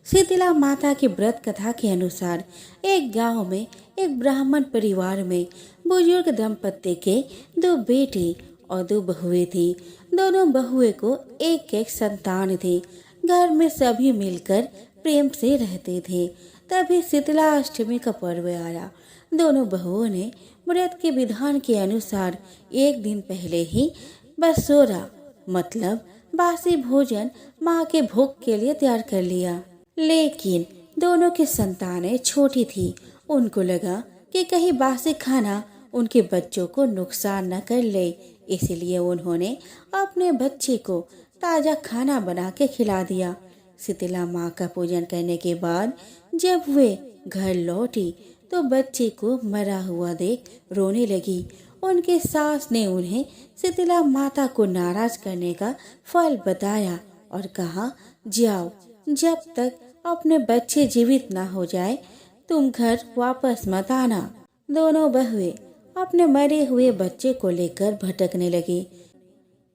शीतला माता की व्रत कथा के अनुसार एक गांव में एक ब्राह्मण परिवार में बुजुर्ग दंपत्ति के दो बेटे और दो बहुएं थी। दोनों बहुएं को एक एक संतान थी। घर में सभी मिलकर प्रेम से रहते थे। तभी शीतला अष्टमी का पर्व आया। दोनों बहुओं ने व्रत के विधान के अनुसार एक दिन पहले ही बसोरा मतलब बासी भोजन माँ के भोग के लिए तैयार कर लिया। लेकिन दोनों की संतानें छोटी थी। उनको लगा कि कहीं बासी खाना उनके बच्चों को नुकसान न कर ले, इसलिए उन्होंने अपने बच्चे को ताजा खाना बना के खिला दिया। शीतला माँ का पूजन करने के बाद जब वे घर लौटी तो बच्चे को मरा हुआ देख रोने लगी। उनके सास ने उन्हें शीतला माता को नाराज करने का फल बताया और कहा, जाओ, जब तक अपने बच्चे जीवित ना हो जाए तुम घर वापस मत आना। दोनों बहुएं अपने मरे हुए बच्चे को लेकर भटकने लगी।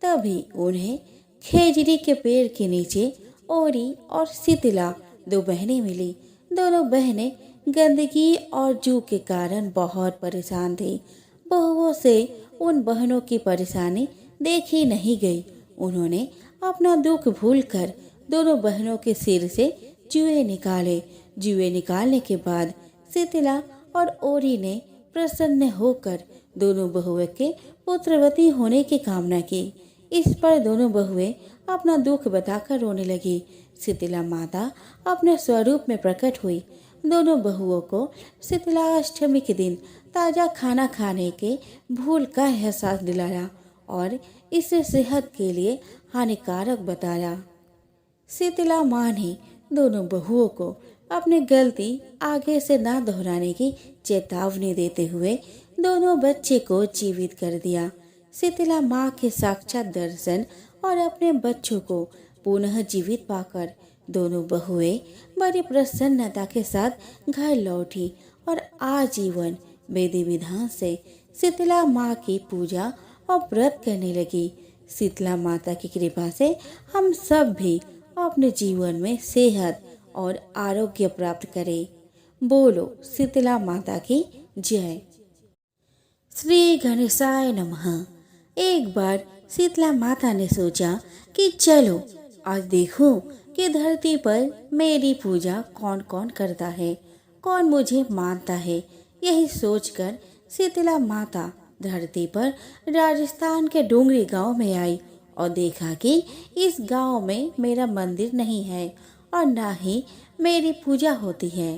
तभी उन्हें खेजड़ी के पेड़ के नीचे ओरी और शीतला दो बहनें मिली। दोनों बहनें गंदगी और जू के कारण बहुत परेशान थी। बहुओं से उन बहनों की परेशानी देखी नहीं गई। उन्होंने अपना दुख भूलकर दोनों बहनों के सिर से जुए निकाले। जुए निकालने के बाद शीतला और ओरी ने प्रसन्न होकर दोनों बहुएं के पुत्रवती होने की कामना की। इस पर दोनों बहुएं अपना दुख बताकर रोने लगी। शीतला माता अपने स्वरूप में प्रकट हुई। दोनों बहुओं को शीतला अष्टमी के दिन ताजा खाना खाने के भूल का एहसास दिलाया और इसे सेहत के लिए हानिकारक बताया। शीतला माँ ने दोनों बहुओं को अपनी गलती आगे से ना दोहराने की चेतावनी देते हुए दोनों बच्चे को जीवित कर दिया। शीतला माँ के साक्षात दर्शन और अपने बच्चों को पुनः जीवित पाकर दोनों बहुएं बड़ी प्रसन्नता के साथ घर लौटी और आजीवन विधि विधान से शीतला माँ की पूजा और व्रत करने लगी। शीतला माता की कृपा से हम सब भी अपने जीवन में सेहत और आरोग्य प्राप्त करें। बोलो शीतला माता की जय। श्री गणेशाय नमः। एक बार शीतला माता ने सोचा कि चलो आज देखूं कि धरती पर मेरी पूजा कौन कौन करता है, कौन मुझे मानता है। यही सोचकर शीतला माता धरती पर राजस्थान के डोंगरी गांव में आई और देखा कि इस गांव में मेरा मंदिर नहीं है और ना ही मेरी पूजा होती है।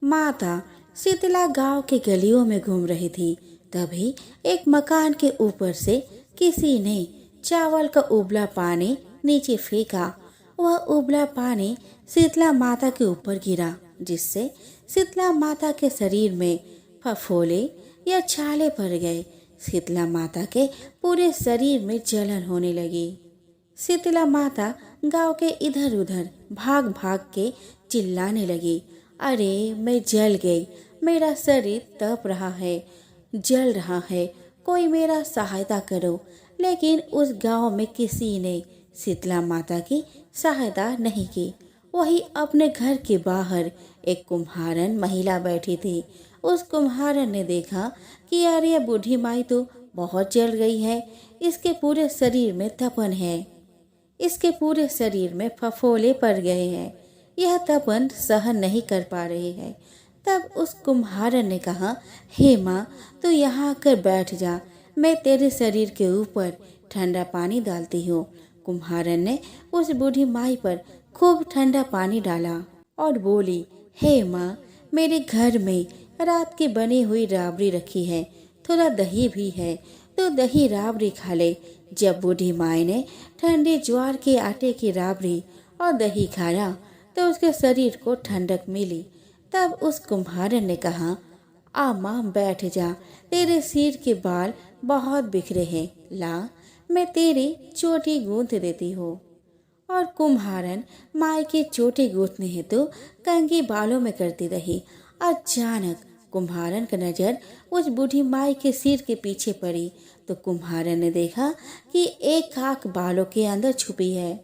माता शीतला गांव के गलियों में घूम रही थी। तभी एक मकान के ऊपर से किसी ने चावल का उबला पानी नीचे फेंका। वह उबला पानी शीतला माता के ऊपर गिरा, जिससे शीतला माता के शरीर में फफोले या छाले पड़ गए। शीतला माता के पूरे शरीर में जलन होने लगी। शीतला माता गांव के इधर उधर भाग भाग के चिल्लाने लगी, अरे मैं जल गई, मेरा शरीर तप रहा है, जल रहा है, कोई मेरा सहायता करो। लेकिन उस गांव में किसी ने शीतला माता की सहायता नहीं की। वही अपने घर के बाहर एक कुम्हारन महिला बैठी थी। उस कुम्हारन ने देखा कि यार ये बूढ़ी माई तो बहुत जल गई है, इसके पूरे शरीर में तपन है, इसके पूरे शरीर में फफोले पड़ गए हैं, यह तपन सहन नहीं कर पा रही है। तब उस कुम्हारन ने कहा, हे माँ तू यहाँ आकर बैठ जा, मैं तेरे शरीर के ऊपर ठंडा पानी डालती हूँ। कुम्हारन ने उस बूढ़ी माई पर खूब ठंडा पानी डाला और बोली, हे माँ मेरे घर में रात की बनी हुई राबड़ी रखी है, थोड़ा दही भी है, तो दही राबड़ी खा ले। जब बूढ़ी माई ने ठंडे ज्वार के आटे की राबड़ी और दही खाया तो उसके शरीर को ठंडक मिली। तब उस कुम्हारन ने कहा, आ माँ बैठ जा, तेरे सिर के बाल बहुत बिखरे हैं, ला मैं तेरी चोटी गूंथ देती हूँ। और कुम्हारन माई के चोटी गूंथने हेतु कंघी बालों में करती रही। अचानक कुम्हारन का नजर उस बूढ़ी माई के सिर के पीछे पड़ी तो कुम्हारन ने देखा कि एक आंख बालों के अंदर छुपी है।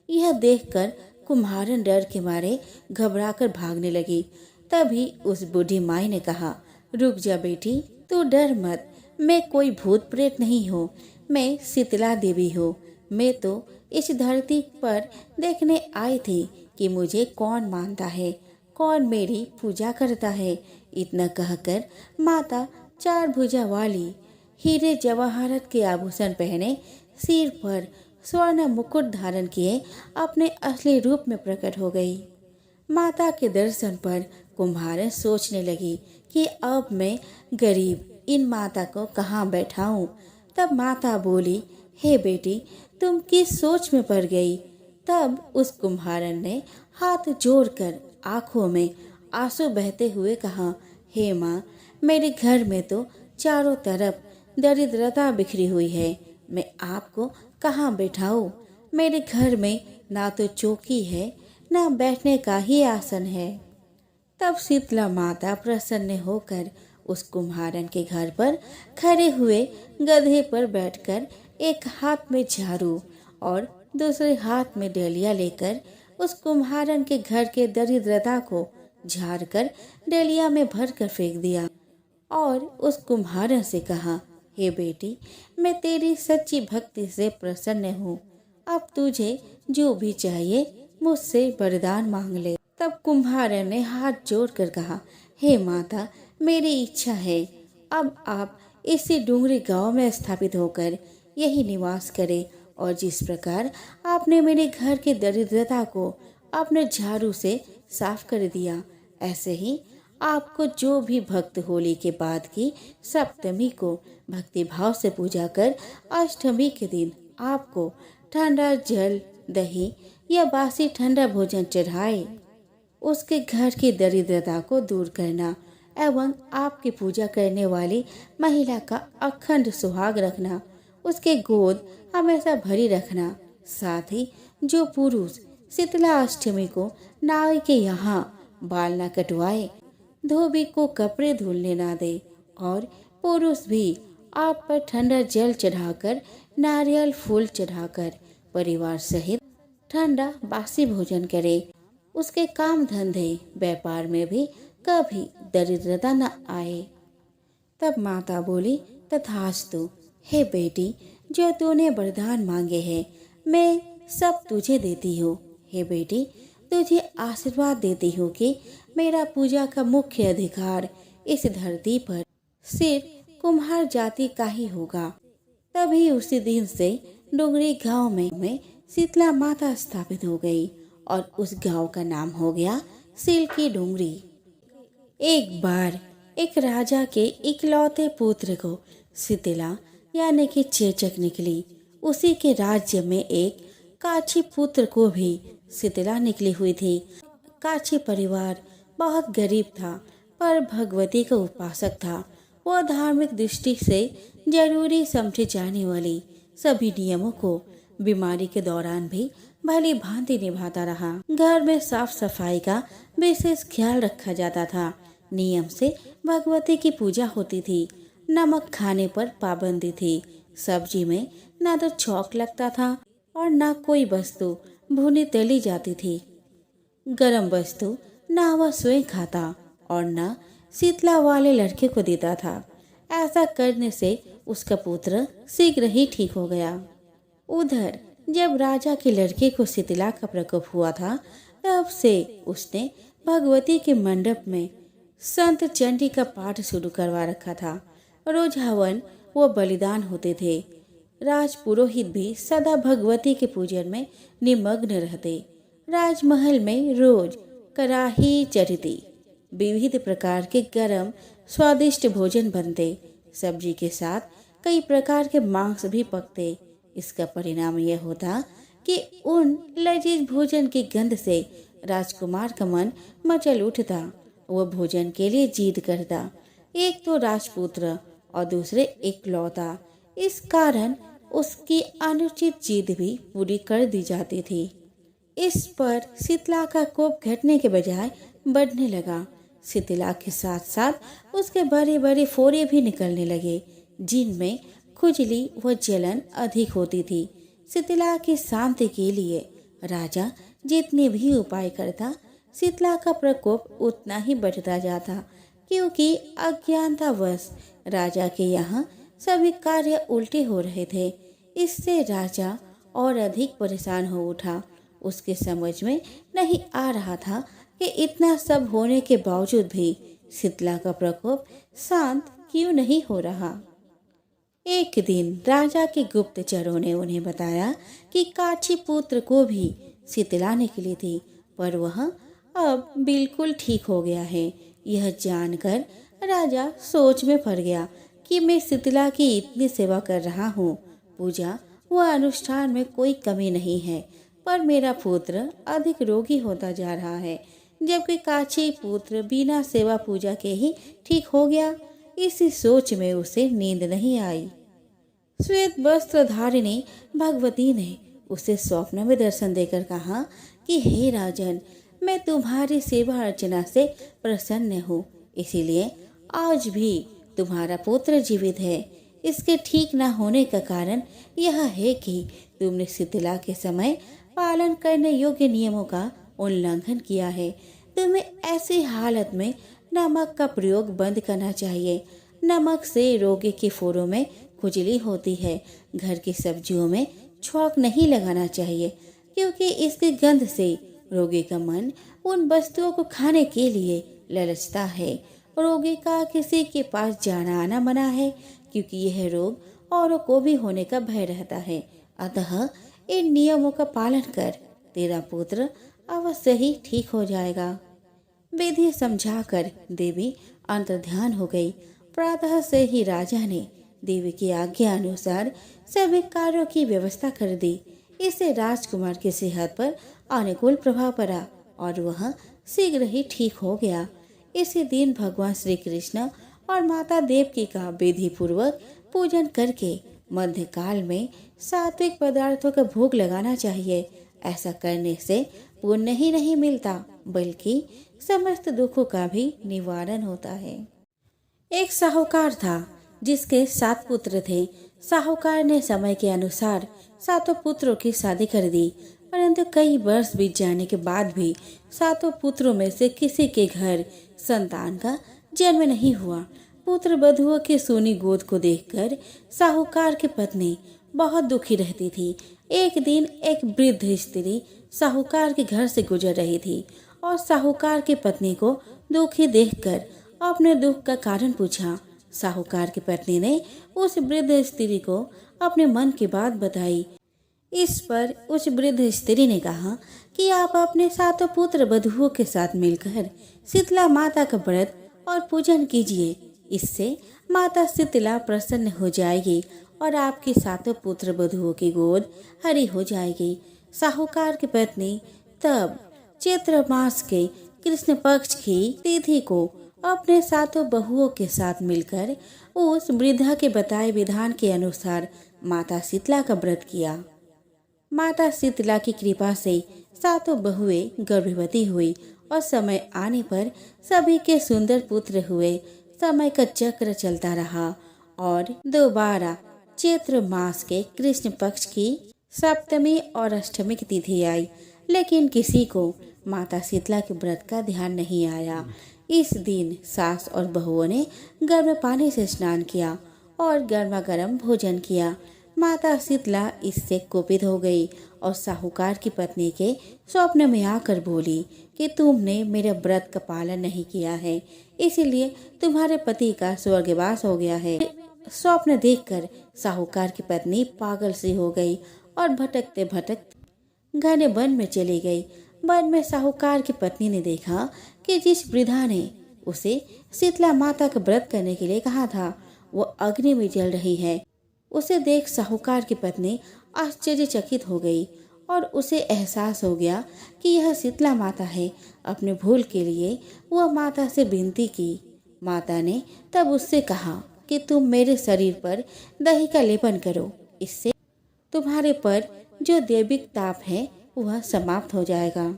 यह देखकर कुम्हारन डर के मारे घबराकर भागने लगी। तभी उस बूढ़ी माई ने कहा, रुक जा बेटी, तू डर मत, मैं कोई भूत प्रेत नहीं हूँ, मैं शीतला देवी हूँ। मैं तो इस धरती पर देखने आई थी कि मुझे कौन मानता है, कौन मेरी पूजा करता है। इतना कहकर माता चार भुजा वाली, हीरे जवाहरत के आभूषण पहने, सिर पर स्वर्ण मुकुट धारण किए अपने असली रूप में प्रकट हो गई। माता के दर्शन पर कुम्हारन सोचने लगी कि अब मैं गरीब इन माता को कहाँ बैठाऊं। तब माता बोली, हे बेटी, तुम किस सोच में पड़ गई। तब उस कुम्हारन ने हाथ जोड़कर आंखों में आंसू बहते हुए कहा, हे माँ, मेरे घर में तो चारों तरफ दरिद्रता बिखरी हुई है, मैं आपको कहाँ बैठाऊं। मेरे घर में ना तो चौकी है, ना बैठने का ही आसन है। तब शीतला माता प्रसन्न होकर उस कुम्हारन के घर पर खड़े हुए गधे पर बैठकर एक हाथ में झाड़ू और दूसरे हाथ में डलिया लेकर उस कुम्हारन के घर के दरिद्रता को झाड़कर डलिया में भरकर फेंक दिया और उस कुम्हारन से कहा, हे बेटी, मैं तेरी सच्ची भक्ति से प्रसन्न हूँ। अब तुझे जो भी चाहिए मुझसे वरदान मांग ले। तब कुम्हारन ने हाथ जोड़कर कहा, हे माता, मेरी इच्छा है अब आप इसी डूंगरी गांव में स्थापित होकर यही निवास करें और जिस प्रकार आपने मेरे घर की दरिद्रता को अपने झाड़ू से साफ कर दिया, ऐसे ही आपको जो भी भक्त होली के बाद की सप्तमी को भक्ति भाव से पूजा कर अष्टमी के दिन आपको ठंडा जल, दही या बासी ठंडा भोजन चढ़ाए, उसके घर की दरिद्रता को दूर करना एवं आपकी पूजा करने वाली महिला का अखंड सुहाग रखना, उसके गोद हमेशा भरी रखना। साथ ही जो पुरुष शीतला अष्टमी को नाई के यहाँ बाल न कटवाए, धोबी को कपड़े धुलने ना दे और पुरुष भी आप पर ठंडा जल चढ़ाकर, नारियल फूल चढ़ाकर परिवार सहित ठंडा बासी भोजन करे, उसके काम धंधे व्यापार में भी कभी दरिद्रता न आए। तब माता बोली, तथास्तु, हे बेटी, जो तूने वरदान मांगे हैं मैं सब तुझे देती हूँ। हे बेटी, तुझे आशीर्वाद देती हूँ कि मेरा पूजा का मुख्य अधिकार इस धरती पर सिर्फ कुम्हार जाति का ही होगा। तभी उसी दिन से डुंगरी गांव में शीतला माता स्थापित हो गई और उस गांव का नाम हो गया सील की डुंगरी। एक बार एक राजा के इकलौते पुत्र को शीतला यानी कि चेचक निकली। उसी के राज्य में एक काछी पुत्र को भी शीतला निकली हुई थी। काछी परिवार बहुत गरीब था पर भगवती का उपासक था। वह धार्मिक दृष्टि से जरूरी समझे जाने वाली सभी नियमों को बीमारी के दौरान भी भली भांति निभाता रहा। घर में साफ सफाई का विशेष ख्याल रखा जाता था। नियम से भगवती की पूजा होती थी। नमक खाने पर पाबंदी थी। सब्जी में न तो छौंक लगता था और न कोई वस्तु भुनी तली जाती थी। गरम वस्तु न वह स्वयं खाता और न शीतला वाले लड़के को देता था। ऐसा करने से उसका पुत्र शीघ्र ही ठीक हो गया। उधर जब राजा के लड़के को शीतला का प्रकोप हुआ था, तब से उसने भगवती के मंडप में संत चंडी का पाठ शुरू करवा रखा था। रोज हवन व बलिदान होते थे। राजपुरोहित भी सदा भगवती के पूजन में निमग्न रहते। राजमहल में रोज कड़ाही चढ़ती, विविध प्रकार के गरम स्वादिष्ट भोजन बनते। सब्जी के साथ कई प्रकार के मांस भी पकते। इसका परिणाम यह होता कि उन लजीज भोजन की गंध से राजकुमार का मन मचल उठता। वह भोजन के लिए जिद करता। एक तो राजपुत्र और दूसरे इकलौता, इस कारण उसकी अनुचित जिद भी पूरी कर दी जाती थी। इस पर शीतला का कोप घटने के बजाय बढ़ने लगा। शीतला के साथ साथ उसके बड़े बड़े फोड़े भी निकलने लगे, जिनमें खुजली व जलन अधिक होती थी। शीतला की शांति के लिए राजा जितने भी उपाय करता, शीतला का प्रकोप उतना ही बढ़ता जाता, क्योंकि अज्ञानतावश राजा के यहाँ सभी कार्य उल्टे हो रहे थे। इससे राजा और अधिक परेशान हो उठा। उसके समझ में नहीं आ रहा था कि इतना सब होने के बावजूद भी शीतला का प्रकोप शांत क्यों नहीं हो रहा। एक दिन राजा के गुप्तचरों ने उन्हें बताया कि काची पुत्र को भी शीतला निकली थी, पर वह अब बिल्कुल ठीक हो गया है। यह जानकर राजा सोच में पड़ गया कि मैं शीतला की इतनी सेवा कर रहा हूँ, पूजा व अनुष्ठान में कोई कमी नहीं है, पर मेरा पुत्र अधिक रोगी होता जा रहा है, जबकि काची पुत्र बिना सेवा पूजा के ही ठीक हो गया। इसी सोच में उसे नींद नहीं आई। श्वेत वस्त्रधारिणी भगवती ने उसे स्वप्न में दर्शन देकर कहा कि हे राजन, मैं तुम्हारी सेवा अर्चना से प्रसन्न हूँ, इसीलिए आज भी तुम्हारा पुत्र जीवित है। इसके ठीक न होने का कारण यह है कि तुमने शीतला के समय पालन करने योग्य नियमों का उल्लंघन किया है। तुम्हें ऐसी हालत में नमक का प्रयोग बंद करना चाहिए। नमक से रोगी के फोड़ों में खुजली होती है। घर की सब्जियों में छौंक नहीं लगाना चाहिए, क्योंकि इसकी गंध से रोगी का मन उन वस्तुओं को खाने के लिए ललचता है। रोगी का किसी के पास जाना आना मना है, क्योंकि यह रोग औरों को भी होने का भय रहता है। अतः इन नियमों का पालन कर, तेरा पुत्र अवश्य ही ठीक हो जाएगा। विधि समझाकर देवी अंतर्ध्यान हो गई। प्रातः से ही राजा ने देवी की आज्ञा अनुसार सभी कार्यों की व्यवस्था कर दी। इससे राजकुमार की सेहत पर अनुकूल प्रभाव पड़ा और वह शीघ्र ही ठीक हो गया। इसी दिन भगवान श्री कृष्ण और माता देवकी का विधि पूर्वक पूजन करके मध्यकाल में सात्विक पदार्थों का भोग लगाना चाहिए। ऐसा करने से पुण्य ही नहीं मिलता, बल्कि समस्त दुखों का भी निवारण होता है। एक साहूकार था जिसके 7 पुत्र थे। साहूकार ने समय के अनुसार 7 पुत्रों की शादी कर दी, परंतु कई वर्ष बीत जाने के बाद भी 7 पुत्रों में से किसी के घर संतान का जन्म नहीं हुआ। पुत्र वधुओं की सूनी गोद को देखकर साहूकार की पत्नी बहुत दुखी रहती थी। एक दिन एक वृद्ध स्त्री साहूकार के घर से गुजर रही थी और साहूकार की पत्नी को दुखी देखकर अपने दुख का कारण पूछा। साहूकार की पत्नी ने उस वृद्ध स्त्री को अपने मन की बात बताई। इस पर उस वृद्ध स्त्री ने कहा कि आप अपने 7 पुत्र वधुओं के साथ मिलकर शीतला माता का व्रत और पूजन कीजिए। इससे माता शीतला प्रसन्न हो जाएगी और आपकी 7 पुत्र वधुओं की गोद हरी हो जाएगी। साहूकार की पत्नी तब चैत्र मास के कृष्ण पक्ष की तिथि को अपने 7 बहुओं के साथ मिलकर उस वृद्धा के बताए विधान के अनुसार माता शीतला का व्रत किया। माता शीतला की कृपा से 7 बहुएं गर्भवती हुई और समय आने पर सभी के सुंदर पुत्र हुए। समय का चक्र चलता रहा और दोबारा चैत्र मास के कृष्ण पक्ष की सप्तमी और अष्टमी की तिथि आई, लेकिन किसी को माता शीतला के व्रत का ध्यान नहीं आया। इस दिन सास और बहुओं ने गर्म पानी से स्नान किया और गर्मा गर्म भोजन किया। माता शीतला इससे कुपित हो गई और साहूकार की पत्नी के स्वप्न में आकर बोली कि तुमने मेरे व्रत का पालन नहीं किया है, इसीलिए तुम्हारे पति का स्वर्गवास हो गया है। स्वप्न देखकर साहूकार की पत्नी पागल सी हो गई और भटकते भटकते घने वन में चली गई। वन में साहूकार की पत्नी ने देखा कि जिस वृद्धा ने उसे शीतला माता का व्रत करने के लिए कहा था, वो अग्नि में जल रही है। उसे देख साहूकार की पत्नी आश्चर्यचकित हो गई और उसे एहसास हो गया कि यह शीतला माता है। अपने भूल के लिए वह माता से विनती की। माता ने तब उससे कहा कि तुम मेरे शरीर पर दही का लेपन करो, इससे तुम्हारे पर जो दैविक ताप है वह समाप्त हो जाएगा।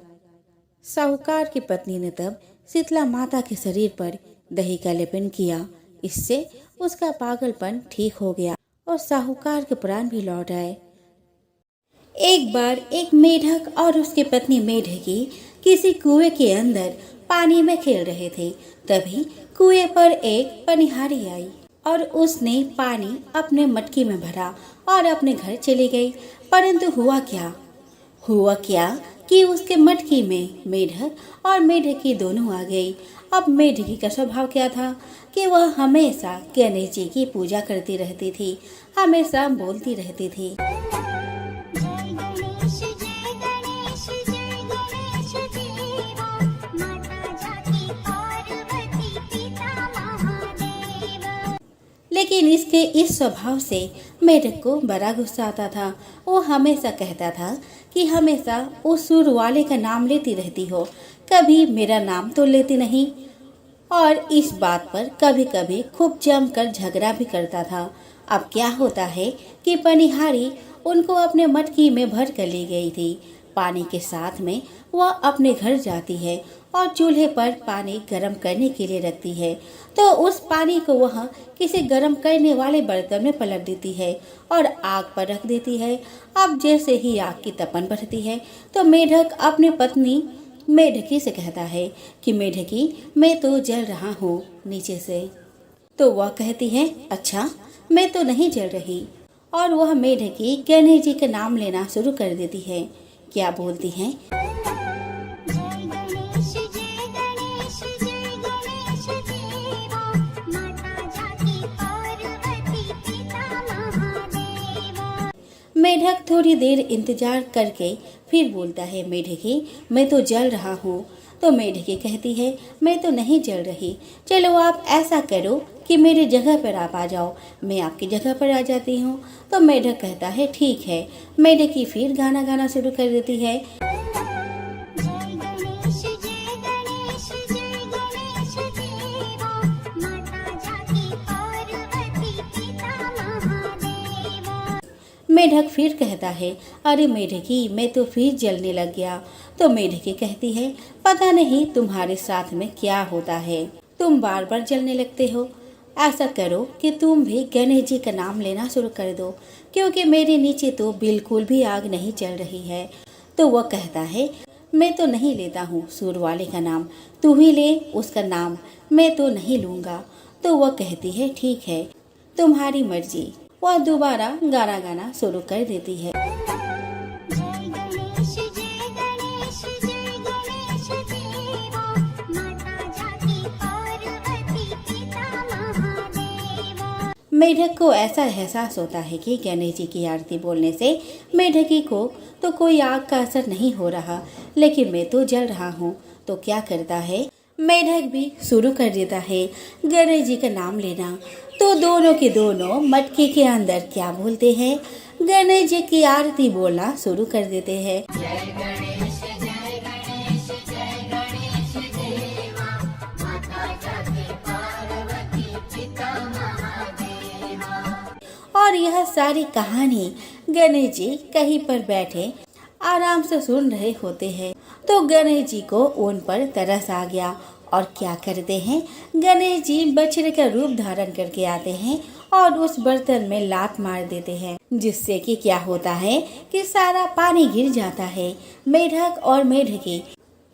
साहूकार की पत्नी ने तब शीतला माता के शरीर पर दही का लेपन किया। इससे उसका पागलपन ठीक हो गया और साहूकार के प्राण भी लौट आए। एक बार एक मेढक और उसकी पत्नी मेढकी किसी कुएं के अंदर पानी में खेल रहे थे। तभी कुएं पर एक पनिहारी आई और उसने पानी अपने मटकी में भरा और अपने घर चली गई। परंतु हुआ क्या कि उसके मटकी में मेढक और मेढकी दोनों आ गई। अब मेढकी का स्वभाव क्या था कि वह हमेशा गणेश जी की पूजा करती रहती थी, हमेशा बोलती रहती थी। लेकिन इसके इस स्वभाव से मेढक को बड़ा गुस्सा आता था। वो हमेशा कहता था कि हमेशा उस सुर वाले का नाम लेती रहती हो, कभी मेरा नाम तो लेती नहीं। और इस बात पर कभी कभी खूब जमकर झगड़ा भी करता था। अब क्या होता है कि पनिहारी उनको अपने मटकी में भर कर ले गई थी। पानी के साथ में वह अपने घर जाती है और चूल्हे पर पानी गर्म करने के लिए रखती है। तो उस पानी को वह किसी गर्म करने वाले बर्तन में पलट देती है और आग पर रख देती है। अब जैसे ही आग की तपन बढ़ती है तो मेढक अपनी पत्नी मेढकी से कहता है कि मेढकी, मैं तो जल रहा हूँ नीचे से। तो वह कहती है, अच्छा, मैं तो नहीं जल रही। और वह मेढकी गणेश जी का नाम लेना शुरू कर देती है। क्या बोलती है? मेढक थोड़ी देर इंतजार करके फिर बोलता है, मेढकी, मैं तो जल रहा हूँ। तो मेढकी कहती है, मैं तो नहीं जल रही। चलो आप ऐसा करो कि मेरी जगह पर आप आ जाओ, मैं आपकी जगह पर आ जाती हूँ। तो मेढक कहता है, ठीक है। मेढकी फिर गाना गाना शुरू कर देती है। मेढक फिर कहता है, अरे मेढकी, मैं तो फिर जलने लग गया। तो मेढकी कहती है, पता नहीं तुम्हारे साथ में क्या होता है, तुम बार बार जलने लगते हो। ऐसा करो कि तुम भी गणेश जी का नाम लेना शुरू कर दो, क्योंकि मेरे नीचे तो बिल्कुल भी आग नहीं चल रही है। तो वह कहता है, मैं तो नहीं लेता हूँ सुर वाले का नाम, तू ही ले उसका नाम, मैं तो नहीं लूँगा। तो वह कहती है, ठीक है, तुम्हारी मर्जी। वह दोबारा गाना गाना शुरू कर देती है। मेढक को ऐसा एहसास होता है कि गणेश जी की आरती बोलने से मेढकी को तो कोई आग का असर नहीं हो रहा, लेकिन मैं तो जल रहा हूँ। तो क्या करता है, मेढक भी शुरू कर देता है गणेश जी का नाम लेना। तो दोनों के दोनों मटके के अंदर क्या बोलते हैं, गणेश जी की आरती बोलना शुरू कर देते हैं। और यह सारी कहानी गणेश जी कहीं पर बैठे आराम से सुन रहे होते हैं। तो गणेश जी को उन पर तरस आ गया और क्या करते हैं, गणेश जी बछड़े का रूप धारण करके आते हैं और उस बर्तन में लात मार देते हैं, जिससे कि क्या होता है कि सारा पानी गिर जाता है। मेढक और मेढकी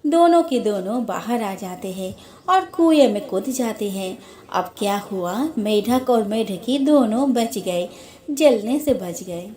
दोनों के दोनों बाहर आ जाते हैं और कुएं में कूद जाते हैं। अब क्या हुआ, मेढक और मेढकी दोनों बच गए, जलने से बच गए।